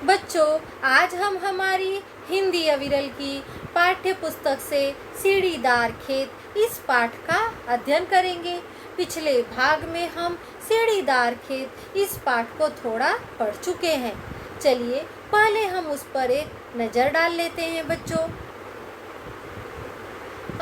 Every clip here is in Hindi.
बच्चों, आज हम हमारी हिंदी अविरल की पाठ्य पुस्तक से सीढ़ीदार खेत इस पाठ का अध्ययन करेंगे। पिछले भाग में हम सीढ़ीदार खेत इस पाठ को थोड़ा पढ़ चुके हैं। चलिए पहले हम उस पर एक नज़र डाल लेते हैं। बच्चों,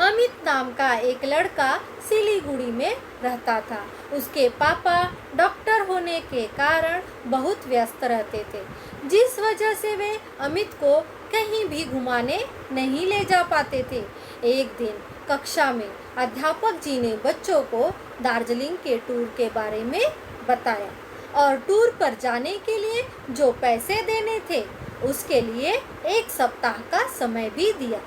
अमित नाम का एक लड़का सिलीगुड़ी में रहता था। उसके पापा डॉक्टर होने के कारण बहुत व्यस्त रहते थे, जिस वजह से वे अमित को कहीं भी घुमाने नहीं ले जा पाते थे। एक दिन कक्षा में अध्यापक जी ने बच्चों को दार्जिलिंग के टूर के बारे में बताया और टूर पर जाने के लिए जो पैसे देने थे उसके लिए 1 सप्ताह का समय भी दिया।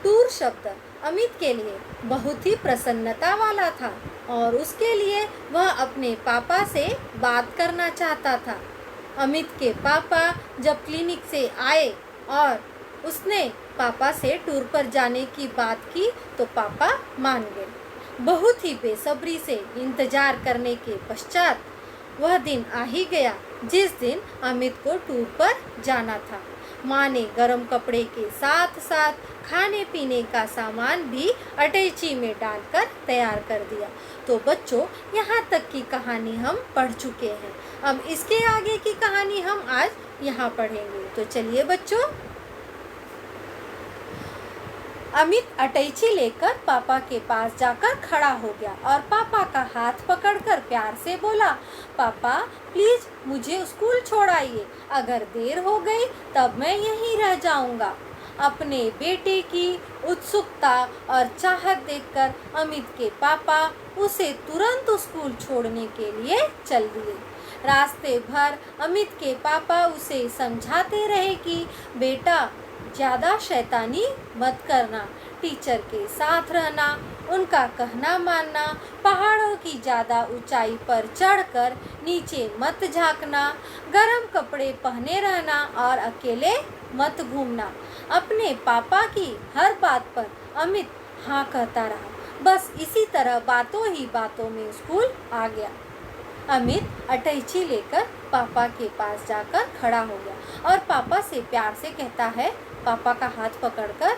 टूर शब्द अमित के लिए बहुत ही प्रसन्नता वाला था और उसके लिए वह अपने पापा से बात करना चाहता था। अमित के पापा जब क्लिनिक से आए और उसने पापा से टूर पर जाने की बात की तो पापा मान गए। बहुत ही बेसब्री से इंतजार करने के पश्चात वह दिन आ ही गया जिस दिन अमित को टूर पर जाना था। माँ ने गर्म कपड़े के साथ साथ खाने पीने का सामान भी अटैची में डालकर तैयार कर दिया। तो बच्चों, यहाँ तक की कहानी हम पढ़ चुके हैं। अब इसके आगे की कहानी हम आज यहाँ पढ़ेंगे। तो चलिए बच्चों, अमित अटैची लेकर पापा के पास जाकर खड़ा हो गया और पापा का हाथ पकड़कर प्यार से बोला, पापा प्लीज मुझे स्कूल छोड़ाइए, अगर देर हो गई तब मैं यहीं रह जाऊंगा। अपने बेटे की उत्सुकता और चाहत देखकर अमित के पापा उसे तुरंत स्कूल छोड़ने के लिए चल दिए। रास्ते भर अमित के पापा उसे समझाते रहे कि बेटा ज़्यादा शैतानी मत करना, टीचर के साथ रहना, उनका कहना मानना, पहाड़ों की ज़्यादा ऊंचाई पर चढ़कर नीचे मत झांकना, गर्म कपड़े पहने रहना और अकेले मत घूमना। अपने पापा की हर बात पर अमित हाँ कहता रहा। बस इसी तरह बातों ही बातों में स्कूल आ गया। अमित अटैची लेकर पापा के पास जाकर खड़ा हो गया और पापा से प्यार से कहता है, पापा का हाथ पकड़कर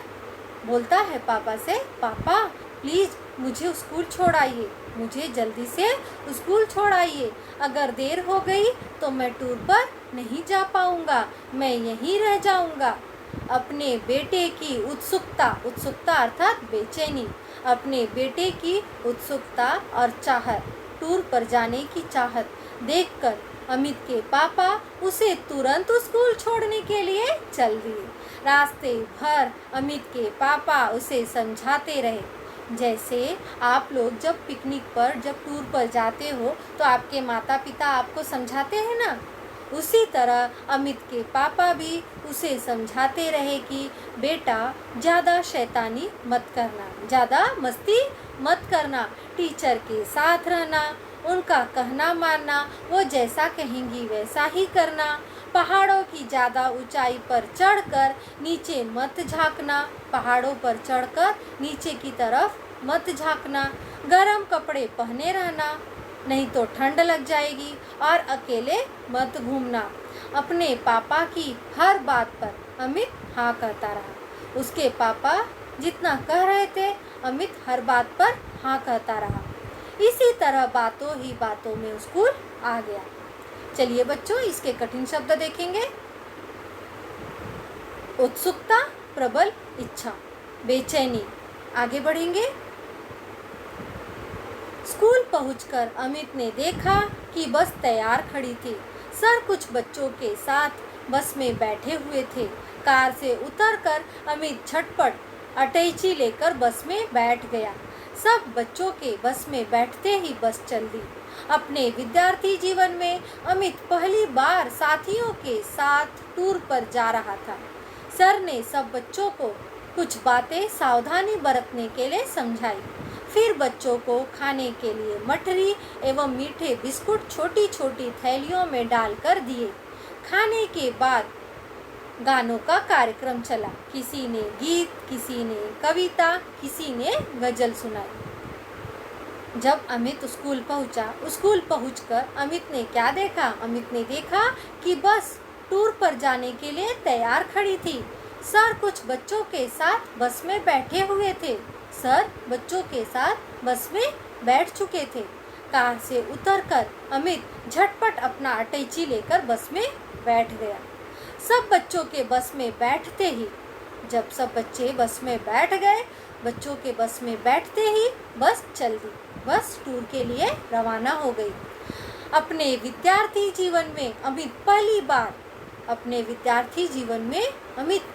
बोलता है पापा से, पापा प्लीज़ मुझे स्कूल छोड़ाइए, मुझे जल्दी से स्कूल छोड़ाइए, अगर देर हो गई तो मैं टूर पर नहीं जा पाऊँगा, मैं यहीं रह जाऊँगा। अपने बेटे की उत्सुकता अर्थात बेचैनी, अपने बेटे की उत्सुकता और चाहत, टूर पर जाने की चाहत देखकर अमित के पापा उसे तुरंत स्कूल छोड़ने के लिए चल दिए। रास्ते भर अमित के पापा उसे समझाते रहे। जैसे आप लोग जब पिकनिक पर जब टूर पर जाते हो तो आपके माता पिता आपको समझाते हैं ना, उसी तरह अमित के पापा भी उसे समझाते रहे कि बेटा ज़्यादा शैतानी मत करना, ज़्यादा मस्ती मत करना, टीचर के साथ रहना, उनका कहना मानना, वो जैसा कहेंगी वैसा ही करना, पहाड़ों की ज़्यादा ऊंचाई पर चढ़कर नीचे मत झांकना, पहाड़ों पर चढ़कर नीचे की तरफ मत झांकना, गर्म कपड़े पहने रहना नहीं तो ठंड लग जाएगी और अकेले मत घूमना। अपने पापा की हर बात पर अमित हाँ कहता रहा। उसके पापा जितना कह रहे थे अमित हर बात पर हाँ कहता रहा। इसी तरह बातों ही बातों में स्कूल आ गया। चलिए बच्चों, इसके कठिन शब्द देखेंगे। उत्सुकता, प्रबल इच्छा, बेचैनी। आगे बढ़ेंगे। स्कूल पहुंचकर अमित ने देखा कि बस तैयार खड़ी थी। सर कुछ बच्चों के साथ बस में बैठे हुए थे। कार से उतरकर अमित झटपट अटैची लेकर बस में बैठ गया। सब बच्चों के बस में बैठते ही बस चल दी। अपने विद्यार्थी जीवन में अमित पहली बार साथियों के साथ टूर पर जा रहा था। सर ने सब बच्चों को कुछ बातें सावधानी बरतने के लिए समझाई। फिर बच्चों को खाने के लिए मठरी एवं मीठे बिस्कुट छोटी छोटी थैलियों में डालकर दिए। खाने के बाद गानों का कार्यक्रम चला। किसी ने गीत, किसी ने कविता, किसी ने गजल सुनाई। जब अमित स्कूल पहुंचा, स्कूल पहुंचकर अमित ने क्या देखा? अमित ने देखा कि बस टूर पर जाने के लिए तैयार खड़ी थी। सर कुछ बच्चों के साथ बस में बैठे हुए थे। सर बच्चों के साथ बस में बैठ चुके थे। कार से उतरकर अमित झटपट अपना अटैची लेकर बस में बैठ गया। सब बच्चों के बस में बैठते ही जब सब बच्चे बस में बैठ गए, बच्चों के बस में बैठते ही बस चल दी। बस टूर के लिए रवाना हो गई। अपने विद्यार्थी जीवन में अमित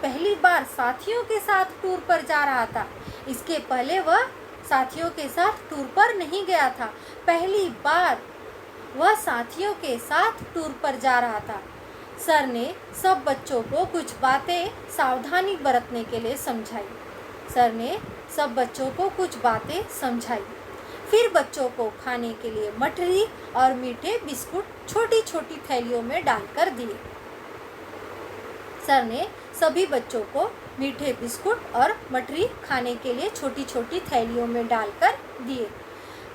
पहली बार साथियों के साथ टूर पर जा रहा था। इसके पहले वह साथियों के साथ टूर पर नहीं गया था। पहली बार वह साथियों के साथ टूर पर जा रहा था। सर ने सब बच्चों को कुछ बातें सावधानी बरतने के लिए समझाई। फिर बच्चों को खाने के लिए मठरी और मीठे बिस्कुट छोटी छोटी थैलियों में डालकर दिए। सर ने सभी बच्चों को मीठे बिस्कुट और मठरी खाने के लिए छोटी छोटी थैलियों में डालकर दिए।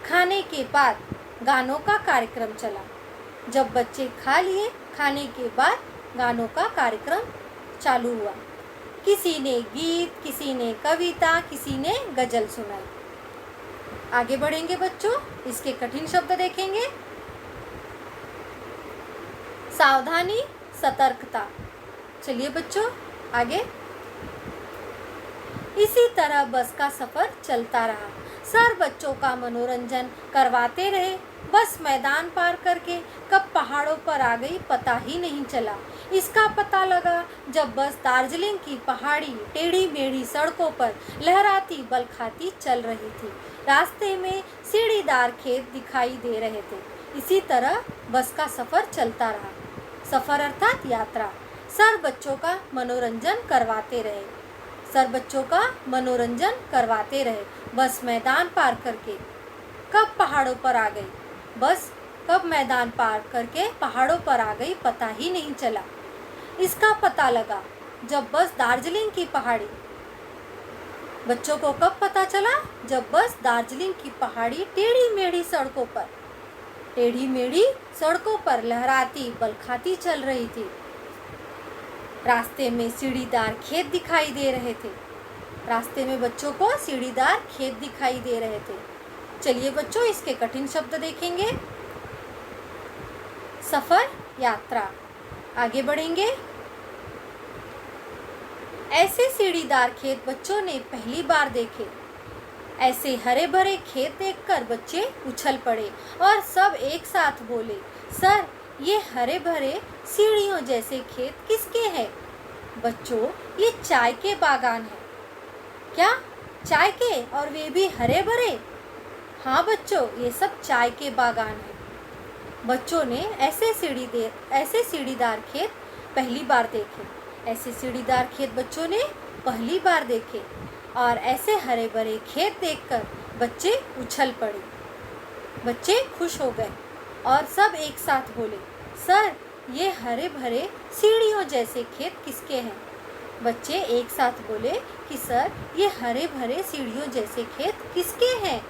खाने के बाद गानों का कार्यक्रम चला। जब बच्चे खा लिए, खाने के बाद गानों का कार्यक्रम चालू हुआ। किसी ने गीत, किसी ने कविता, किसी ने गजल सुनाई। आगे बढ़ेंगे बच्चों, इसके कठिन शब्द देखेंगे। सावधानी, सतर्कता। चलिए बच्चों आगे। इसी तरह बस का सफर चलता रहा। सर बच्चों का मनोरंजन करवाते रहे। बस मैदान पार करके कब पहाड़ों पर आ गई पता ही नहीं चला। इसका पता लगा जब बस दार्जिलिंग की पहाड़ी टेढ़ी मेढ़ी सड़कों पर लहराती बल खाती चल रही थी। रास्ते में सीढ़ीदार खेत दिखाई दे रहे थे। इसी तरह बस का सफर चलता रहा। सफर अर्थात यात्रा। सर बच्चों का मनोरंजन करवाते रहे। बस मैदान पार करके कब पहाड़ों पर आ गई। बस कब मैदान पार करके पहाड़ों पर आ गई पता ही नहीं चला। इसका पता लगा जब बस दार्जिलिंग की पहाड़ी। बच्चों को कब पता चला? जब बस दार्जिलिंग की पहाड़ी टेढ़ी मेढ़ी सड़कों पर लहराती बल खाती चल रही थी। रास्ते में सीढ़ीदार खेत दिखाई दे रहे थे। रास्ते में बच्चों को सीढ़ीदार खेत दिखाई दे रहे थे। चलिए बच्चों इसके कठिन शब्द देखेंगे। सफर, यात्रा। आगे बढ़ेंगे। ऐसे सीढ़ीदार खेत बच्चों ने पहली बार देखे। ऐसे हरे भरे खेत देखकर बच्चे उछल पड़े और सब एक साथ बोले, सर ये हरे भरे सीढ़ियों जैसे खेत किसके हैं? बच्चों ये चाय के बागान हैं। क्या चाय के, और वे भी हरे भरे? हाँ बच्चों ये सब चाय के बागान हैं। बच्चों ने ऐसे सीढ़ीदार खेत पहली बार देखे। बच्चों ने पहली बार देखे और ऐसे हरे भरे खेत देखकर बच्चे उछल पड़े। बच्चे खुश हो गए और सब एक साथ बोले, सर ये हरे भरे सीढ़ियों जैसे खेत किसके हैं? बच्चे एक साथ बोले कि सर ये हरे भरे सीढ़ियों जैसे खेत किसके हैं?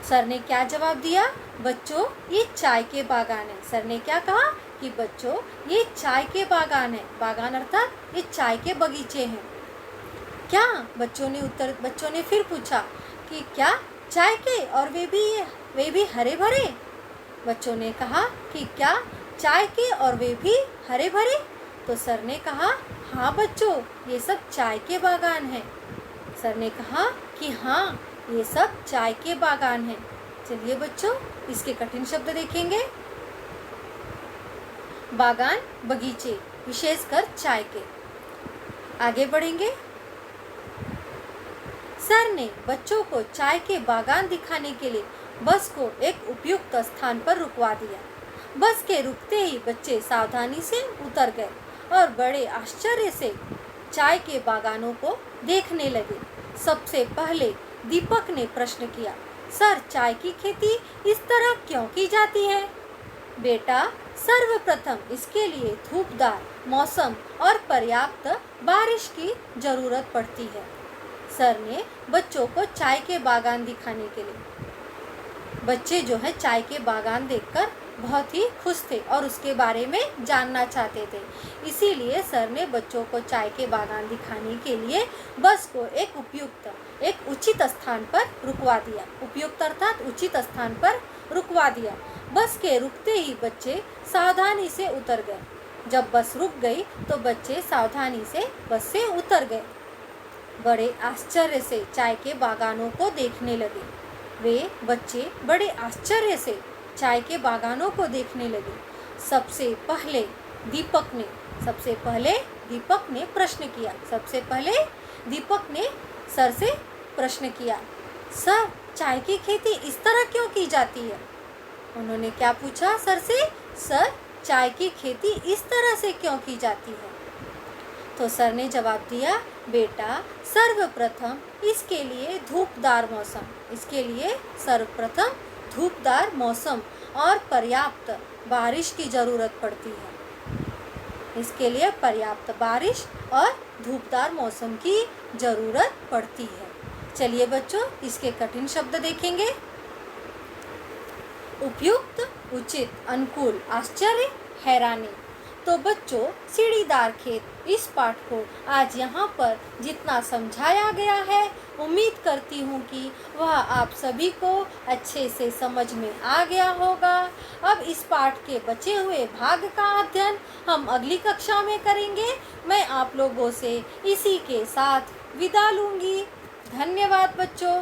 सर ने क्या जवाब दिया? बच्चों ये चाय के बागान है। सर ने क्या कहा कि बच्चों ये चाय के बागान है। बागान अर्थात ये चाय के बगीचे हैं। क्या? बच्चों ने फिर पूछा कि क्या चाय के, और वे भी हरे भरे? बच्चों ने कहा कि क्या चाय के और वे भी हरे भरे? तो सर ने कहा हाँ बच्चों ये सब चाय के बागान हैं। सर ने कहा कि हाँ ये सब चाय के बागान हैं। चलिए बच्चों इसके कठिन शब्द देखेंगे। बागान, बगीचे, विशेषकर चाय के। आगे बढ़ेंगे। सर ने बच्चों को चाय के बागान दिखाने के लिए बस को एक उपयुक्त स्थान पर रुकवा दिया। बस के रुकते ही बच्चे सावधानी से उतर गए और बड़े आश्चर्य से चाय के बागानों को देखने लगे। सबसे पहले दीपक ने प्रश्न किया, सर चाय की खेती इस तरह क्यों की जाती है? बेटा सर्वप्रथम इसके लिए धूपदार मौसम और पर्याप्त बारिश की जरूरत पड़ती है। सर ने बच्चों को चाय के बागान दिखाने के लिए, बच्चे जो है चाय के बागान देखकर बहुत ही खुश थे और उसके बारे में जानना चाहते थे। इसीलिए सर ने बच्चों को चाय के बागान दिखाने के लिए बस को एक उचित स्थान पर रुकवा दिया। उपयुक्त अर्थात उचित स्थान पर रुकवा दिया। बस के रुकते ही बच्चे सावधानी से उतर गए। जब बस रुक गई तो बच्चे सावधानी से बस से उतर गए। बड़े आश्चर्य से चाय के बागानों को देखने लगे। वे बच्चे बड़े आश्चर्य से चाय के बागानों को देखने लगे। सबसे पहले दीपक ने प्रश्न किया। सर से प्रश्न किया, सर चाय की खेती इस तरह क्यों की जाती है? उन्होंने क्या पूछा सर से? सर चाय की खेती इस तरह से क्यों की जाती है? तो सर ने जवाब दिया, बेटा सर्वप्रथम इसके लिए धूपदार मौसम और पर्याप्त बारिश की ज़रूरत पड़ती है। इसके लिए पर्याप्त बारिश और धूपदार मौसम की ज़रूरत पड़ती है। चलिए बच्चों, इसके कठिन शब्द देखेंगे। उपयुक्त, उचित, अनुकूल, आश्चर्य, हैरानी। तो बच्चों, सीढ़ीदार खेत इस पाठ को आज यहाँ पर जितना समझाया गया है, उम्मीद करती हूँ कि वह आप सभी को अच्छे से समझ में आ गया होगा। अब इस पाठ के बचे हुए भाग का अध्ययन हम अगली कक्षा में करेंगे। मैं आप लोगों से इसी के साथ विदा लूँगी। धन्यवाद बच्चों।